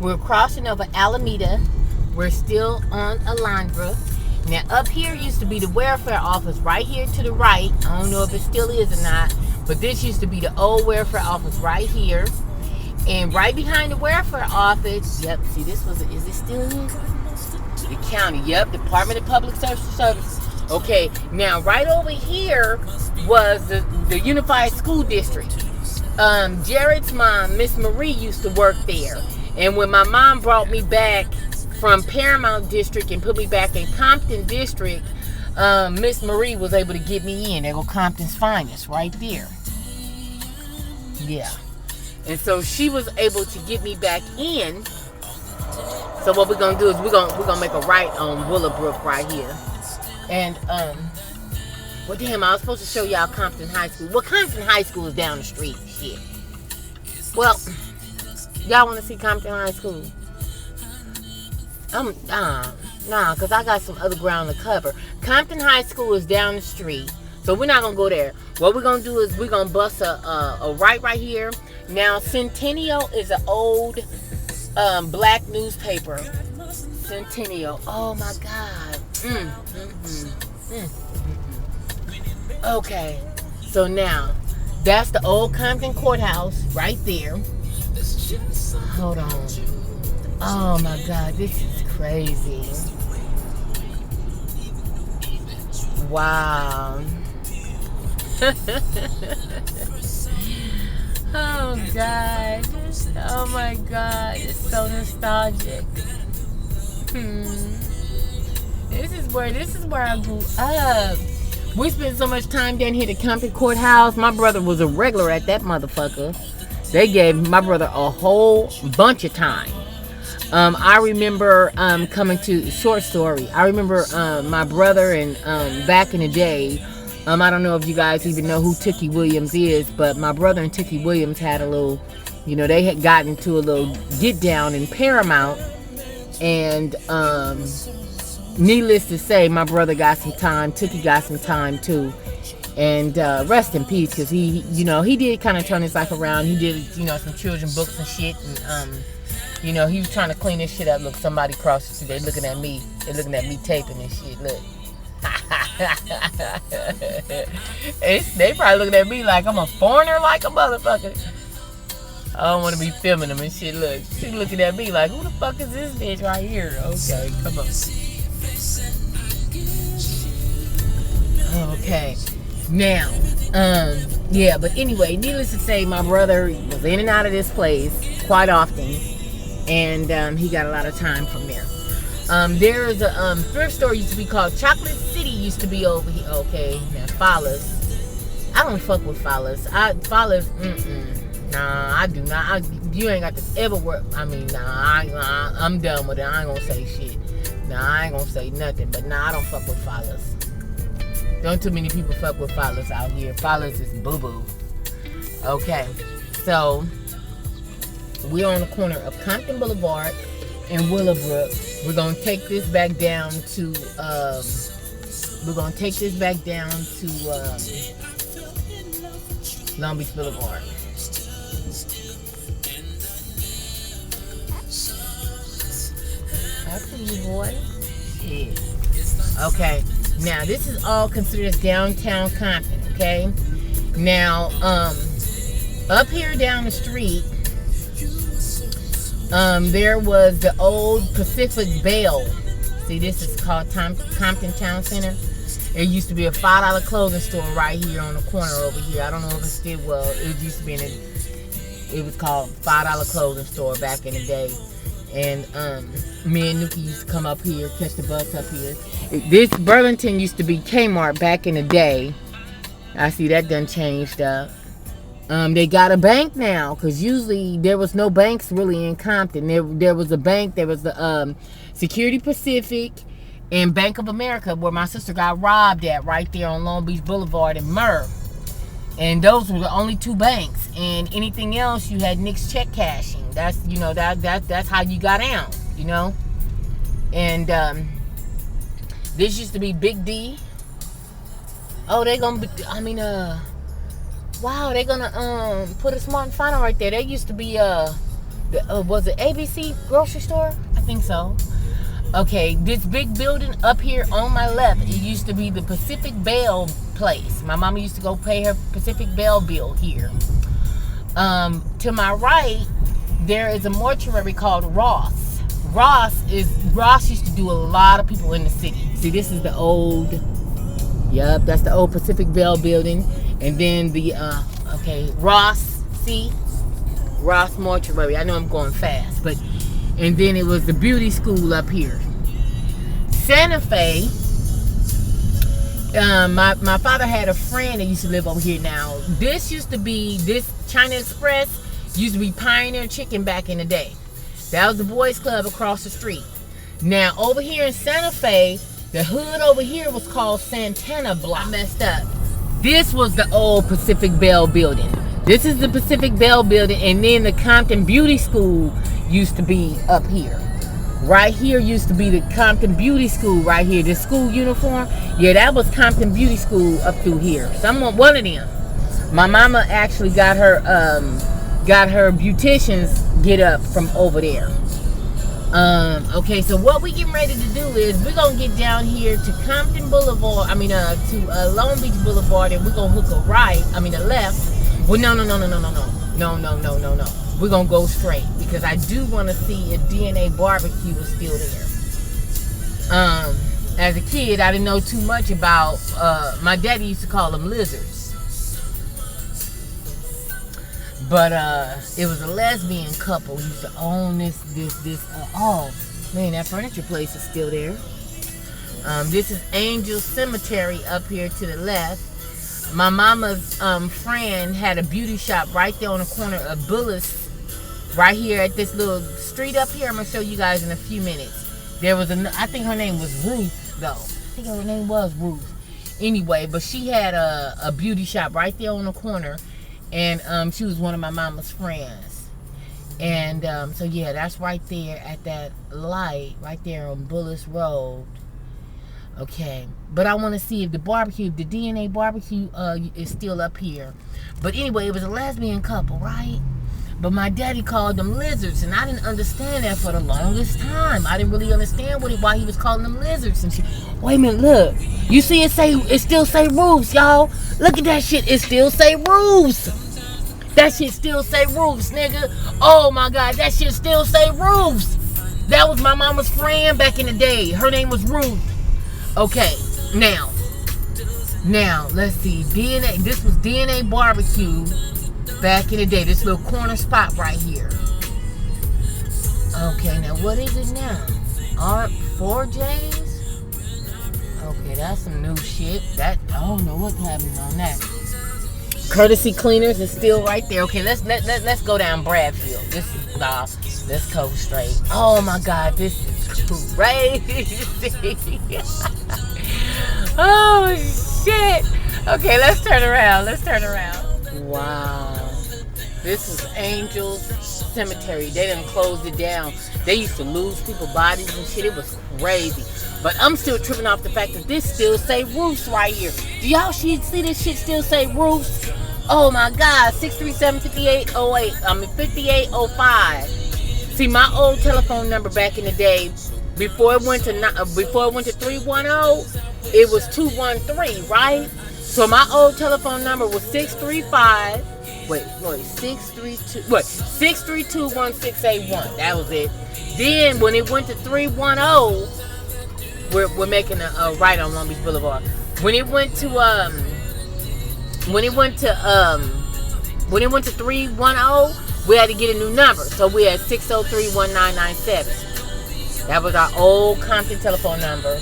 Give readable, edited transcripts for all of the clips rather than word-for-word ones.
We're crossing over Alameda. We're still on Alondra. Now, up here used to be the welfare office right here to the right. I don't know if it still is or not, but this used to be the old welfare office right here. And right behind the welfare office, yep, see, this was, is it still here? The county, yep, Department of Public Social Services. Okay, now right over here was the Unified School District. Jared's mom, Miss Marie, used to work there. And when my mom brought me back from Paramount District and put me back in Compton District, Miss Marie was able to get me in. There go Compton's finest right there. Yeah. And so she was able to get me back in. So what we're gonna do is we're gonna make a right on Willowbrook right here. And well, damn, I was supposed to show y'all Compton High School. Well, Compton High School is down the street. Shit. Well, y'all want to see Compton High School? Nah, because I got some other ground to cover. Compton High School is down the street, so we're not going to go there. What we're going to do is we're going to bust a right here. Now, Centennial is an old black newspaper. Centennial. Oh, my God. Okay, so now, that's the old Compton Courthouse right there. Hold on. Oh my God, this is crazy. Wow. Oh God. Oh my God, it's so nostalgic. This is where I grew up. We spent so much time down here at the Compton Courthouse. My brother was a regular at that motherfucker. They gave my brother a whole bunch of time. I remember coming to, short story, I remember my brother and back in the day, I don't know if you guys even know who Tookie Williams is, but my brother and Tookie Williams had a little, you know, they had gotten into a little get down in Paramount. And needless to say, my brother got some time, Tookie got some time too. And rest in peace, because he, you know, he did kind of turn his life around. He did, you know, some children books and shit. And, you know, he was trying to clean this shit up. Look, somebody across the street, they looking at me. They looking at me taping this shit. Look. They probably looking at me like I'm a foreigner like a motherfucker. I don't want to be filming them and shit. Look, she looking at me like, who the fuck is this bitch right here? Okay, come on. Okay. Now, yeah, but anyway, needless to say, my brother was in and out of this place quite often, and he got a lot of time from there. There's a thrift store used to be called Chocolate City, used to be over here. Okay, now Follas. I don't fuck with Follas. Follas, nah, I do not. You ain't got to ever work. I mean, nah, I'm done with it. I ain't gonna say shit. Nah, I ain't gonna say nothing, but nah, I don't fuck with Follas. Don't too many people fuck with Follas out here. Follas is boo-boo. Okay, so we're on the corner of Compton Boulevard and Willowbrook. We're gonna take this back down to Long Beach Boulevard. I see you, boy. Yeah. Okay. Now, this is all considered downtown Compton, okay? Now, up here down the street, there was the old Pacific Bell. See, this is called Compton Town Center. It used to be a $5 clothing store right here on the corner over here. I don't know if it's still, well, it used to be it was called $5 clothing store back in the day. And me and Nuki used to come up here, catch the bus up here. This Burlington used to be Kmart back in the day. I see that done changed up. They got a bank now, because usually there was no banks really in Compton. There was a bank, there was the Security Pacific and Bank of America, where my sister got robbed at, right there on Long Beach Boulevard in Murr. And those were the only two banks. And anything else, you had Nick's check cashing. That's, you know, that's how you got out, you know. And this used to be Big D. Oh, they gonna be, wow, they gonna put a Smart and Final right there. They used to be Was it ABC grocery store? I think so. Okay, this big building up here on my left, it used to be the Pacific Bell place. My mama used to go pay her Pacific Bell bill here. To my right, there is a mortuary called Ross. Ross used to do a lot of people in the city. See, this is the old, that's the old Pacific Bell building. And then the, Ross, see? Ross Mortuary. I know I'm going fast, but and then it was the beauty school up here. Santa Fe. My father had a friend that used to live over here now. This China Express used to be Pioneer Chicken back in the day. That was the boys club across the street. Now over here in Santa Fe, the hood over here was called Santana Block. I messed up. This was the old Pacific Bell building. This is the Pacific Bell building, and then the Compton Beauty School used to be up here. Right here used to be the Compton Beauty School right here. The school uniform, yeah, that was Compton Beauty School up through here. One of them. My mama actually got her beautician's get up from over there. Okay, so what we getting ready to do is we're gonna get down here to Compton Boulevard. To Long Beach Boulevard, and we're gonna hook a left. Well, no. We're gonna go straight because I do want to see if DNA Barbecue is still there. As a kid, I didn't know too much about. My daddy used to call them lizards. But it was a lesbian couple who used to own this. Oh man, that furniture place is still there. This is Angel Cemetery up here to the left. My mama's friend had a beauty shop right there on the corner of Bullis, right here at this little street up here. I'm gonna show you guys in a few minutes. I think her name was Ruth though. I think her name was Ruth. Anyway, but she had a beauty shop right there on the corner. And she was one of my mama's friends. And so yeah, that's right there at that light, right there on Bullis Road. Okay, but I want to see if the DNA Barbecue is still up here. But anyway, it was a lesbian couple, right? But my daddy called them lizards, and I didn't understand that for the longest time. I didn't really understand why he was calling them lizards. And wait a minute, look. You see it still say roofs, y'all. Look at that shit. It still say roofs. That shit still say roofs, nigga. Oh my God, that shit still say roofs. That was my mama's friend back in the day. Her name was Ruth. Okay, now, let's see. This was DNA Barbecue back in the day. This little corner spot right here. Okay, now what is it now? R4J's? Okay, that's some new shit. I don't know what's happening on that. Courtesy Cleaners is still right there. Okay, let's go down Bradfield. Let's go straight. Oh my God, this is crazy. Oh shit. Okay, let's turn around. Wow. This is Angel's Cemetery. They done closed it down. They used to lose people's bodies and shit. It was crazy. But I'm still tripping off the fact that this still say roofs right here. Do y'all see this shit still say roofs? Oh my God, 637-5808. 5805. See, my old telephone number back in the day, before it went to 310, it was 213, right? So my old telephone number was 632-1681. That was it. Then when it went to 310, we're making a right on Long Beach Boulevard. When it went to 310, we had to get a new number. So we had 603-1997. That was our old Compton telephone number.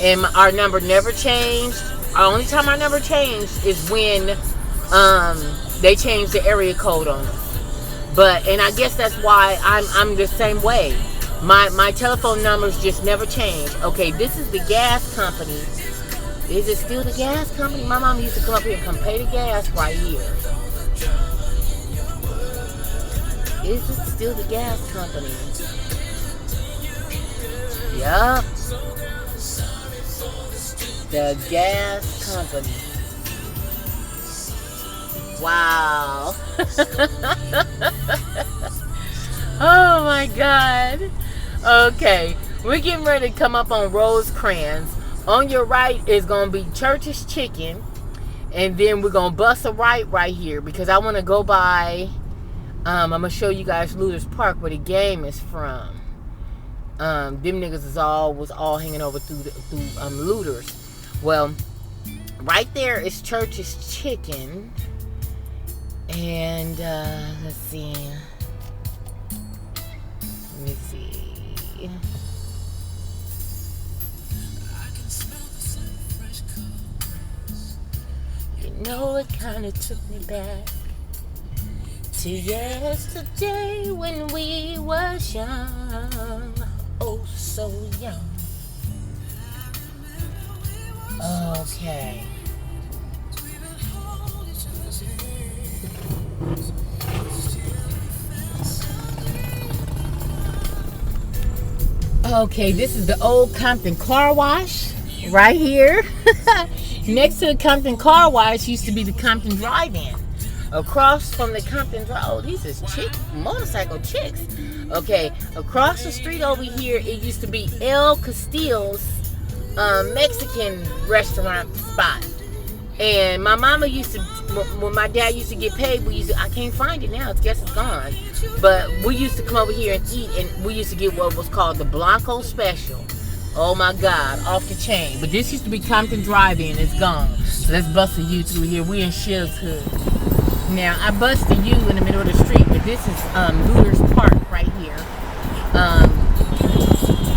And our number never changed. The only time our number changed is when they changed the area code on us. And I guess that's why I'm the same way. My telephone numbers just never change. Okay, this is the gas company. Is it still the gas company? My mom used to come up here and come pay the gas right here. Is it still the gas company? Yup. The gas company. Wow. Oh my God. Okay, we're getting ready to come up on Rosecrans. On your right is gonna be Church's Chicken, and then we're gonna bust a right here because I want to go by. I'm gonna show you guys Looters Park where the game is from. Them niggas was all hanging over through Looters. Well, right there is Church's Chicken, and let's see. Let me see. You know, it kind of took me back to yesterday when we was young. Oh, so young. Okay. Okay, this is the old Compton car wash right here. Next to the Compton car wash used to be the Compton drive-in. Across from the Compton Drive, oh, these is motorcycle chicks. Okay, across the street over here, it used to be El Castillo's Mexican restaurant spot. And my mama used to, when my dad used to get paid, I can't find it now, I guess it's gone. But we used to come over here and eat, and we used to get what was called the Blanco Special. Oh my God, off the chain. But this used to be Compton Drive-In, it's gone. So let's bust a U through here. We in Shiv's hood. Now, I bust a U in the middle of the street, but this is Looters Park right here.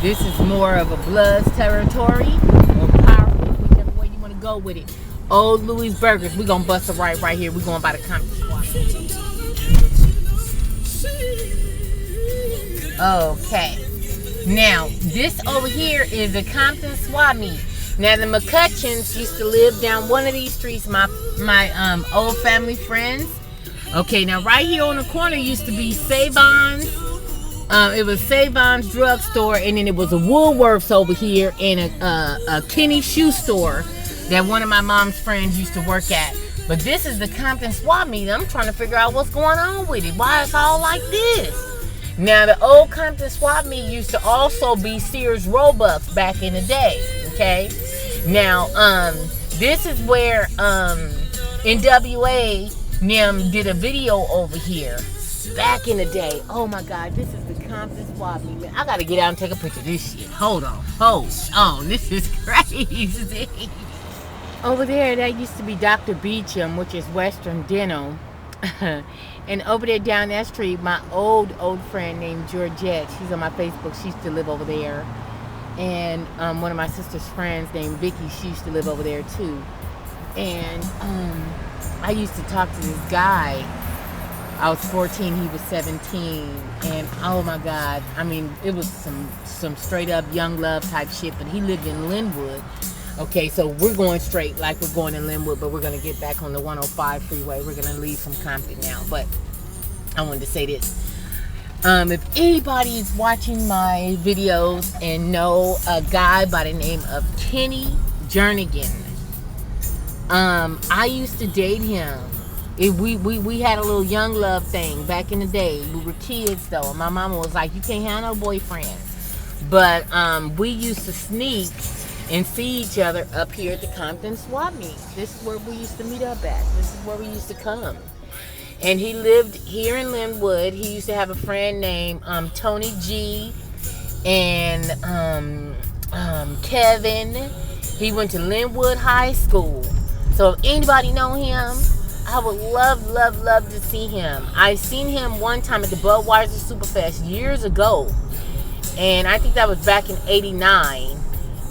This is more of a Bloods territory, or powerful, whichever way you want to go with it. Old Louis Burgers, we're going to bust a right here. We're going by the Compton Squad. Okay. Now, this over here is the Compton Swap Meet. Now, the McCutcheons used to live down one of these streets, my old family friends. Okay, now right here on the corner used to be Savon's. It was Savon's drugstore, and then it was a Woolworths over here, and a Kenny shoe store that one of my mom's friends used to work at. But this is the Compton Swap Meet. I'm trying to figure out what's going on with it. Why it's all like this? Now, the old Compton Swap Meet used to also be Sears Roebuck back in the day, okay? Now, this is where NWA did a video over here back in the day. Oh my God, this is the Compton Swap Meet. I gotta get out and take a picture of this shit. Hold on. This is crazy. Over there, that used to be Dr. Beecham, which is Western Dental. And over there down that street, my old friend named Georgette, she's on my Facebook, she used to live over there. And one of my sister's friends named Vicky, she used to live over there too. And I used to talk to this guy. I was 14, he was 17, and oh my God, I mean, it was some straight up young love type shit, but he lived in Linwood. Okay, so we're going straight like we're going in Linwood, but we're going to get back on the 105 freeway. We're going to leave from Compton now, but I wanted to say this. If anybody is watching my videos and know a guy by the name of Kenny Jernigan, I used to date him. We had a little young love thing back in the day. We were kids though, and my mama was like, you can't have no boyfriend. But we used to sneak and see each other up here at the Compton Swap Meet. This is where we used to meet up at. This is where we used to come. And he lived here in Linwood. He used to have a friend named Tony G and Kevin. He went to Linwood High School. So if anybody know him, I would love to see him. I seen him one time at the Budweiser Superfest years ago. And I think that was back in 89.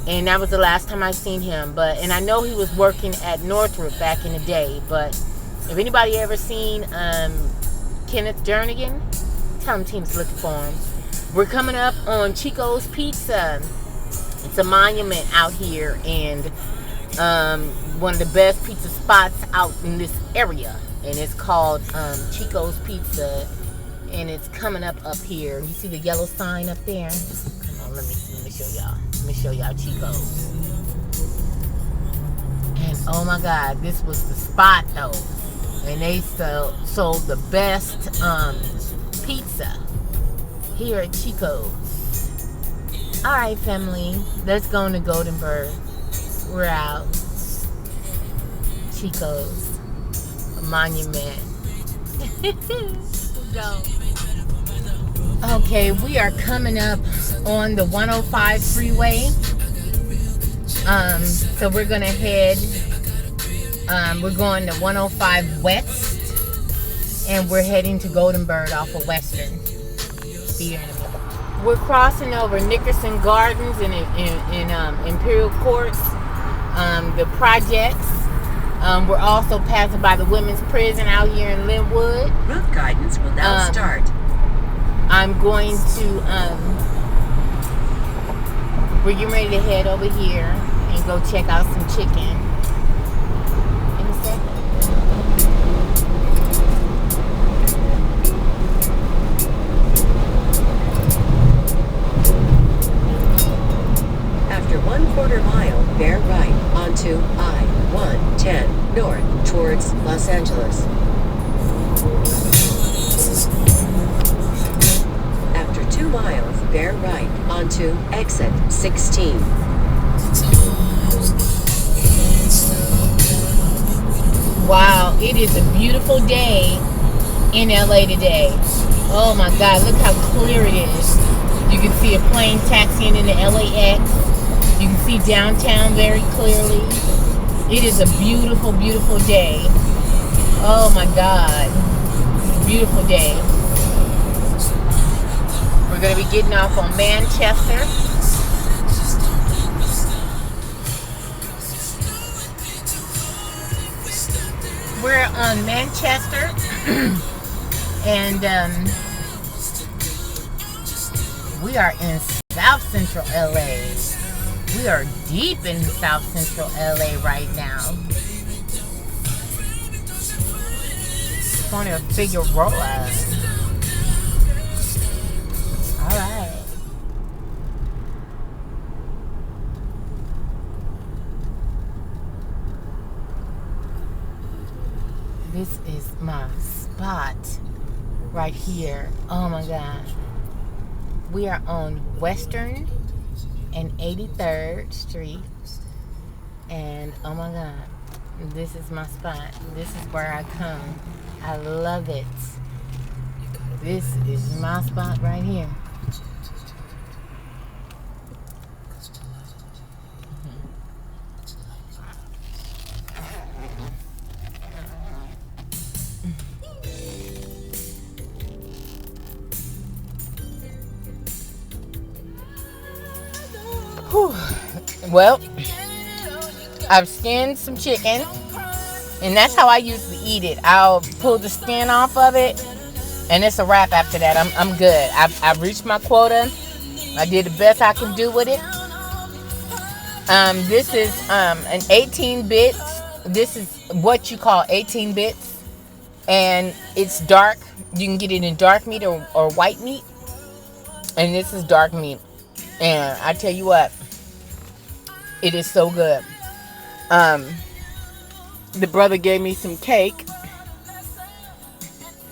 And that was the last time I seen him. And I know he was working at Northrop back in the day. But if anybody ever seen Kenneth Jernigan, tell him team's looking for him. We're coming up on Chico's Pizza. It's a monument out here, and one of the best pizza spots out in this area. And it's called Chico's Pizza, and it's coming up here. You see the yellow sign up there? Come on, let me show y'all. Let me show y'all Chico's. And oh my God, this was the spot though. And they sold the best pizza. here at Chico's. Alright, family, let's go into Goldenberg. We're out. Chico's, a monument. Let's go. Okay, we are coming up on the 105 freeway. So we're gonna head. We're going to 105 West, and we're heading to Goldenberg off of Western. See you in a minute. We're crossing over Nickerson Gardens and Imperial Courts, the projects. We're also passing by the women's prison out here in Linwood. Route guidance will now start. I'm going to, we're getting ready to head over here and go check out some chicken. In a second. After 1/4 mile, bear right onto I-110 north towards Los Angeles. After 2 miles, bear right onto exit 16. Wow, it is a beautiful day in LA today. Oh my God, look how clear it is. You can see a plane taxiing into LAX. You can see downtown very clearly. It is a beautiful, beautiful day. Oh my God. It's a beautiful day. We're going to be getting off on Manchester. We're on Manchester. And we are in South Central LA. We are deep in South Central LA right now. Corner of Figueroa. Alright. This is my spot right here. Oh my God. We are on Western and 83rd Street, and oh my God, this is my spot. This is where I come. I love it. This is my spot right here. Whew. Well, I've skinned some chicken, and that's how I usually eat it. I'll pull the skin off of it, and it's a wrap after that. I'm good. I've reached my quota. I did the best I could do with it. This is an 18 bits. This is what you call 18 bits, and it's dark. You can get it in dark meat or white meat, and this is dark meat. And I tell you what, it is so good. The brother gave me some cake,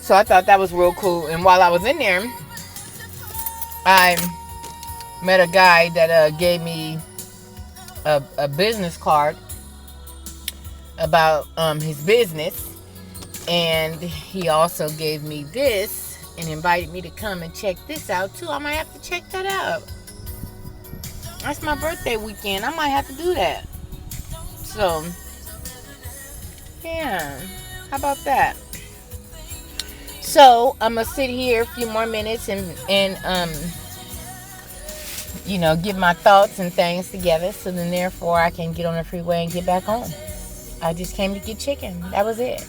so I thought that was real cool. And while I was in there, I met a guy that gave me a business card about his business, and he also gave me this and invited me to come and check this out too. I might have to check that out. That's my birthday weekend. I might have to do that. So, yeah. How about that? So, I'm going to sit here a few more minutes and get my thoughts and things together. So then, therefore, I can get on the freeway and get back home. I just came to get chicken. That was it.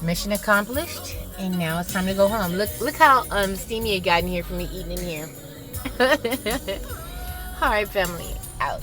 Mission accomplished. And now it's time to go home. Look how steamy it got in here for me eating in here. All right, family, out.